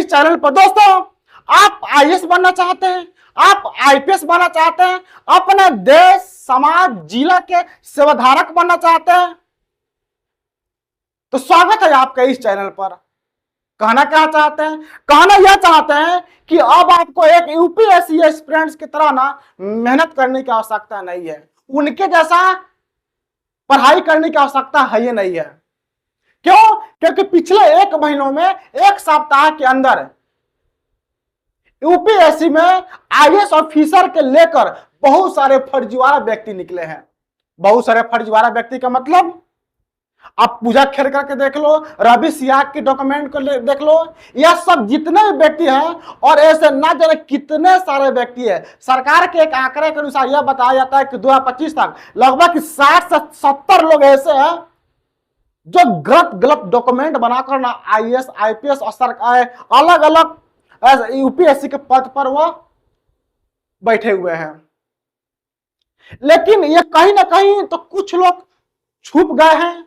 इस चैनल पर। दोस्तों, आप आईएएस बनना चाहते हैं, आप आईपीएस बनना चाहते हैं, अपने देश समाज जिला के सेवाधारक बनना चाहते हैं, तो स्वागत है आपका इस चैनल पर। कहना क्या चाहते हैं? कहना यह चाहते हैं कि अब आपको एक यूपीएससी एस्पिरेंट्स की तरह ना मेहनत करने की आवश्यकता नहीं है, उनके जैसा पढ़ाई करने की आवश्यकता है ही नहीं है। क्यों? क्योंकि पिछले 1 महीनों में 1 सप्ताह के अंदर यूपीएससी में आईएएस ऑफिसर के लेकर बहुत सारे फर्जीवाड़ा व्यक्ति निकले हैं। बहुत सारे फर्जीवाड़ा व्यक्ति का मतलब आप पूजा खेरकर के देख लो, रवि सियाग के डॉक्यूमेंट को देख लो, यह सब जितने भी व्यक्ति हैं और ऐसे ना जाने कितने सारे व्यक्ति हैं। सरकार के एक आंकड़े के अनुसार यह बताया जाता है कि 2025 तक लगभग 60 से 70 लोग ऐसे हैं जो गलत डॉक्यूमेंट बनाकर ना आईएएस आईपीएस और सरकार अलग अलग यूपीएससी के पद पर वो बैठे हुए हैं। लेकिन ये कहीं ना कहीं तो कुछ लोग छुप गए हैं,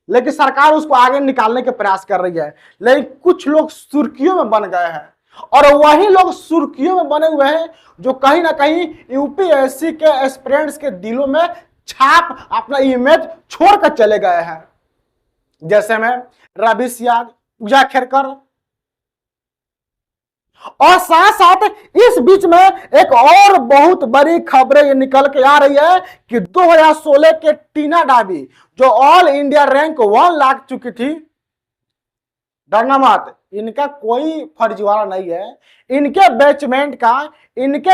लेकिन सरकार उसको आगे निकालने के प्रयास कर रही है। लेकिन कुछ लोग सुर्खियों में बन गए हैं और वही लोग सुर्खियों में बने हुए हैं जो कहीं ना कहीं यूपीएससी के एस्पिरेंट्स के दिलों में छाप अपना इमेज छोड़कर चले गए हैं। जैसे में रवि सियाग, पूजा खेरकर, और साथ साथ इस बीच में एक और बहुत बड़ी खबरें ये निकल के आ रही है कि 2016 के टीना डाबी जो ऑल इंडिया रैंक 1 लाख चुकी थी, डरना मत, इनका कोई फर्जीवाड़ा नहीं है। इनके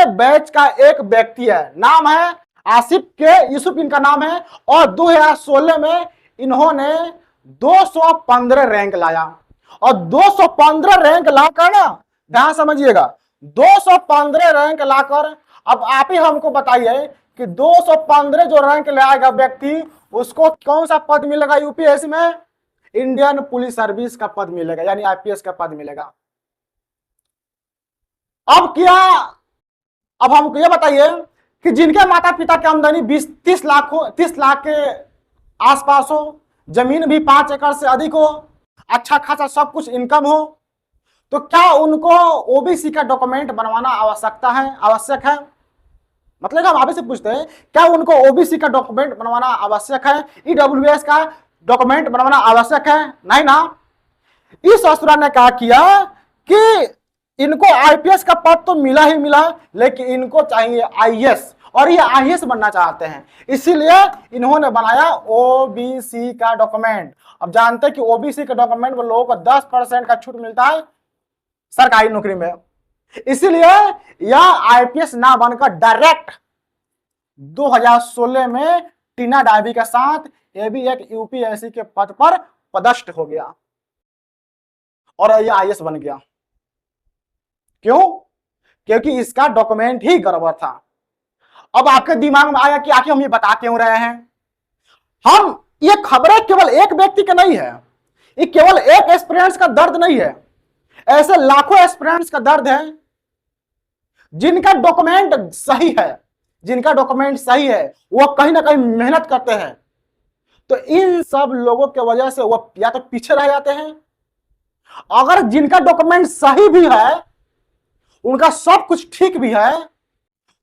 बैच का एक व्यक्ति है, नाम है आसिफ के यूसुफ इनका नाम है, और 2016 में इन्होंने 215 रैंक लाया। और 215 रैंक लाकर ना, ध्यान समझिएगा, 215 रैंक लाकर अब आप ही हमको बताइए कि 215 जो रैंक लाएगा व्यक्ति, उसको कौन सा पद मिलेगा यूपीएससी में? इंडियन पुलिस सर्विस का पद मिलेगा, यानी आईपीएस का पद मिलेगा। अब हमको ये बताइए कि जिनके माता पिता की आमदनी 20-30 लाख हो, 30 लाख के आसपास हो, जमीन भी 5 एकड़ से अधिक हो, अच्छा खासा सब कुछ इनकम हो, तो क्या उनको ओबीसी का डॉक्यूमेंट बनवाना आवश्यक है? मतलब हम आप से पूछते हैं, क्या उनको ओबीसी का डॉक्यूमेंट बनवाना आवश्यक है? ईडब्ल्यूएस का डॉक्यूमेंट बनवाना आवश्यक है? नहीं ना। इस ससुरा ने क्या किया कि इनको आईपीएस का पद तो मिला ही मिला, लेकिन इनको चाहिए आईएएस, और ये आईएएस बनना चाहते हैं, इसीलिए इन्होंने बनाया ओबीसी का डॉक्यूमेंट। अब जानते हैं कि ओबीसी के डॉक्यूमेंट में लोगों को 10% का छूट मिलता है सरकारी नौकरी में, इसीलिए यह आईपीएस ना बनकर डायरेक्ट 2016 में टीना डाबी के साथ यह भी एक यूपीएससी के पद पर पदस्थ हो गया और यह आईएएस बन गया। क्यों? क्योंकि इसका डॉक्यूमेंट ही गड़बड़ था। अब आपके दिमाग में आया कि आखिर हम ये बता क्यों रहे हैं? ये खबरें केवल एक व्यक्ति का नहीं है, ये केवल एक एस्पिरेंट्स का दर्द नहीं है, ऐसे लाखों एस्पिरेंट्स का दर्द है जिनका डॉक्यूमेंट सही है, वो कहीं ना कहीं मेहनत करते हैं, तो इन सब लोगों के वजह से वो या तो पीछे रह जाते हैं। अगर जिनका डॉक्यूमेंट सही भी है, उनका सब कुछ ठीक भी है,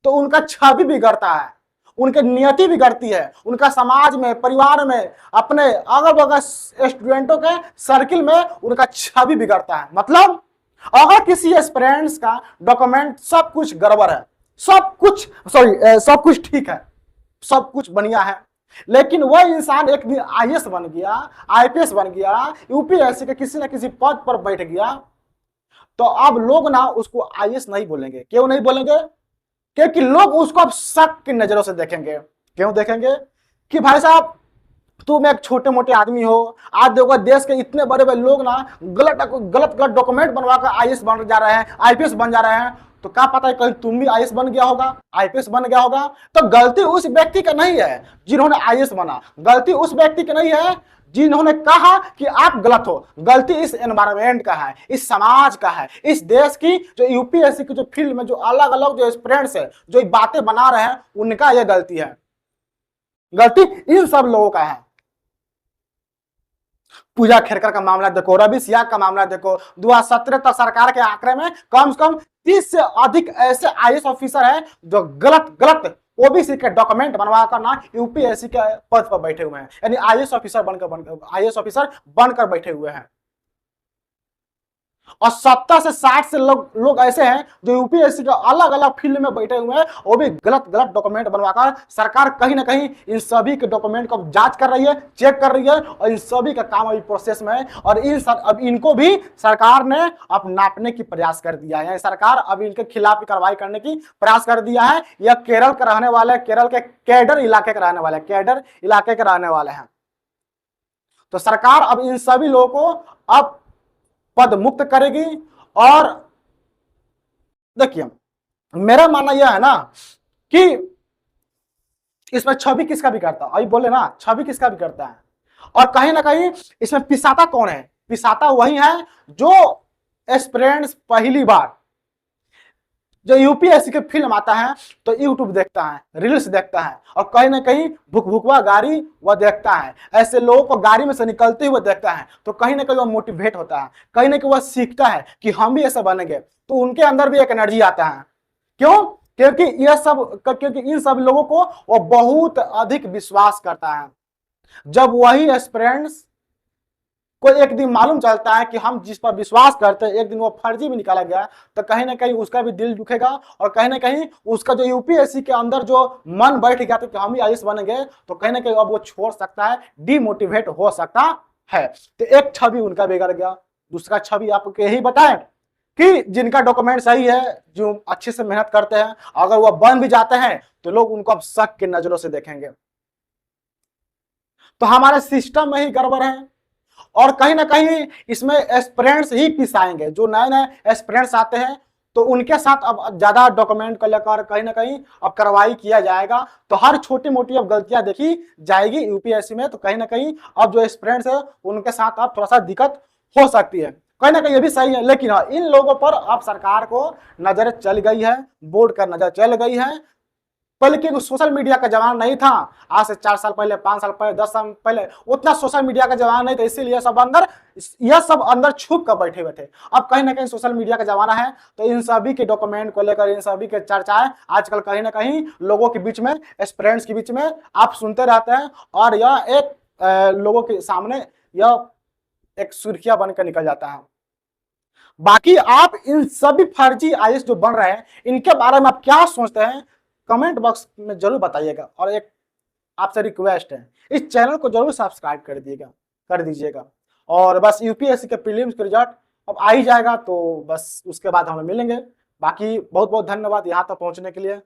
तो उनका छवि बिगड़ता है, उनकी नियति बिगड़ती है, उनका समाज में, परिवार में, अपने अगल बगल स्टूडेंटों के सर्किल में उनका छवि बिगड़ता है। मतलब अगर किसी एस्पिरेंट्स का डॉक्यूमेंट सब कुछ गड़बड़ है, सब कुछ ठीक है, सब कुछ बढ़िया है, लेकिन वह इंसान एक दिन आईएएस बन गया, आईपीएस बन गया, यूपीएससी के किसी न किसी पद पर बैठ गया, तो अब लोग ना उसको आईएएस नहीं बोलेंगे। क्यों नहीं बोलेंगे? क्योंकि लोग उसको अब शक की नजरों से देखेंगे। क्यों देखेंगे? कि भाई साहब तुम एक छोटे मोटे आदमी हो, आज देखो देश के इतने बड़े बड़े लोग ना गलत डॉक्यूमेंट बनवाकर आईएएस बन जा रहे हैं, आईपीएस बन जा रहे हैं, तो क्या पता है कहीं तुम भी आईएएस बन गया होगा, आईपीएस बन गया होगा। तो गलती उस व्यक्ति का नहीं है जिन्होंने आईएएस बना, गलती उस व्यक्ति की नहीं है जिन्होंने कहा कि आप गलत हो, गलती इस एनवायरनमेंट का है, इस समाज का है, इस देश की जो यूपीएससी की जो फील्ड में जो अलग अलग जो एस्पिरेंट्स है, जो बातें बना रहे हैं, उनका यह गलती है। गलती इन सब लोगों का है। पूजा खेरकर का मामला देखो, रवि सिया का मामला देखो, 2017 तक सरकार के आंकड़े में कम से कम 30 से अधिक ऐसे आईएएस ऑफिसर हैं जो गलत गलत ओबीसी के डॉक्यूमेंट बनवा कर ना यूपीएससी के पद पर बैठे हुए हैं, यानी आईएएस ऑफिसर बनकर बैठे हुए हैं। और 70 से 60 से लोग ऐसे हैं जो यूपीएससी के अलग अलग फील्ड में बैठे हुए हैं, वो भी गलत गलत डॉक्यूमेंट बनवाकर सरकार कहीं ना कहीं इन सभी के डॉक्यूमेंट को जांच कर रही है, चेक कर रही है, और इन सभी का काम अभी प्रोसेस में है। और अब इनको भी सरकार ने अब नापने की प्रयास कर दिया है, सरकार अब इनके खिलाफ कार्रवाई करने की प्रयास कर दिया है। यह केरल के रहने वाले, केरल के कैडर इलाके के रहने वाले हैं। तो सरकार अब इन सभी लोगों को अब पद मुक्त करेगी। और देखिए, मेरा मानना यह है ना कि इसमें छवि किसका भी करता है, अभी बोले ना, छवि किसका भी करता है। और कहीं ना कहीं इसमें पिसाता कौन है? पिसाता वही है जो एस्पिरेंट्स पहली बार जो यूपीएससी के फिल्म आता है तो यूट्यूब देखता है, रील्स देखता है, और कहीं ना कहीं भुकभुकवा गाड़ी वह देखता है, ऐसे लोगों को गाड़ी में से निकलते हुए देखता है, तो कहीं ना कहीं वह मोटिवेट होता है, कहीं ना कहीं वह सीखता है कि हम भी ऐसा बनेंगे, तो उनके अंदर भी एक एनर्जी आता है। क्यों? क्योंकि इन सब लोगों को वो बहुत अधिक विश्वास करता है। जब वही एस्पिरेंट्स को एक दिन मालूम चलता है कि हम जिस पर विश्वास करते हैं एक दिन वो फर्जी भी निकाला गया, तो कहीं ना कहीं उसका भी दिल दुखेगा, और कहीं ना कहीं उसका जो यूपीएससी के अंदर जो मन बैठ गया था कि हम ही आईएएस बनेंगे, तो कहीं ना कहीं अब वो छोड़ सकता है, डिमोटिवेट हो सकता है। तो एक छवि उनका बिगड़ गया। दूसरा छवि आपको यही बताएं कि जिनका डॉक्यूमेंट सही है, जो अच्छे से मेहनत करते हैं, अगर वह बन भी जाते हैं तो लोग उनको अब शक की नजरों से देखेंगे। तो हमारे सिस्टम में ही गड़बड़ है, और कहीं ना कहीं इसमें एस्पिरेंट्स ही पिसाएंगे। जो नए नए एस्पिरेंट्स आते हैं तो उनके साथ अब ज्यादा डॉक्यूमेंट को लेकर कहीं ना कहीं अब कार्रवाई किया जाएगा, तो हर छोटी मोटी अब गलतियां देखी जाएगी यूपीएससी में। तो कहीं ना कहीं अब जो एस्पिरेंट्स है उनके साथ अब थोड़ा सा दिक्कत हो सकती है, कहीं ना कहीं ये भी सही है। लेकिन हाँ, इन लोगों पर अब सरकार को नजर चल गई है, बोर्ड का नजर चल गई है। पहले क्योंकि सोशल मीडिया का जमाना नहीं था, आज से 4 साल पहले, 5 साल पहले, 10 साल पहले उतना सोशल मीडिया का जमाना नहीं था, इसीलिए यह सब अंदर छुप कर बैठे हुए थे। अब कहीं ना कहीं सोशल मीडिया का जमाना है, तो इन सभी के डॉक्यूमेंट को लेकर इन सभी के चर्चाएं आजकल कहीं ना कहीं लोगों के बीच में, एस्पिरेंट्स के बीच में आप सुनते रहते हैं, और यह एक लोगों के सामने यह एक सुर्खियां बनकर निकल जाता है। बाकी आप इन सभी फर्जी आईएएस जो बन रहे हैं, इनके बारे में आप क्या सोचते हैं, कमेंट बॉक्स में जरूर बताइएगा। और एक आपसे रिक्वेस्ट है, इस चैनल को जरूर सब्सक्राइब कर दीजिएगा। और बस यूपीएससी के प्रीलिम्स के रिजल्ट अब आ ही जाएगा, तो बस उसके बाद हम मिलेंगे। बाकी बहुत बहुत धन्यवाद यहाँ तक पहुंचने के लिए।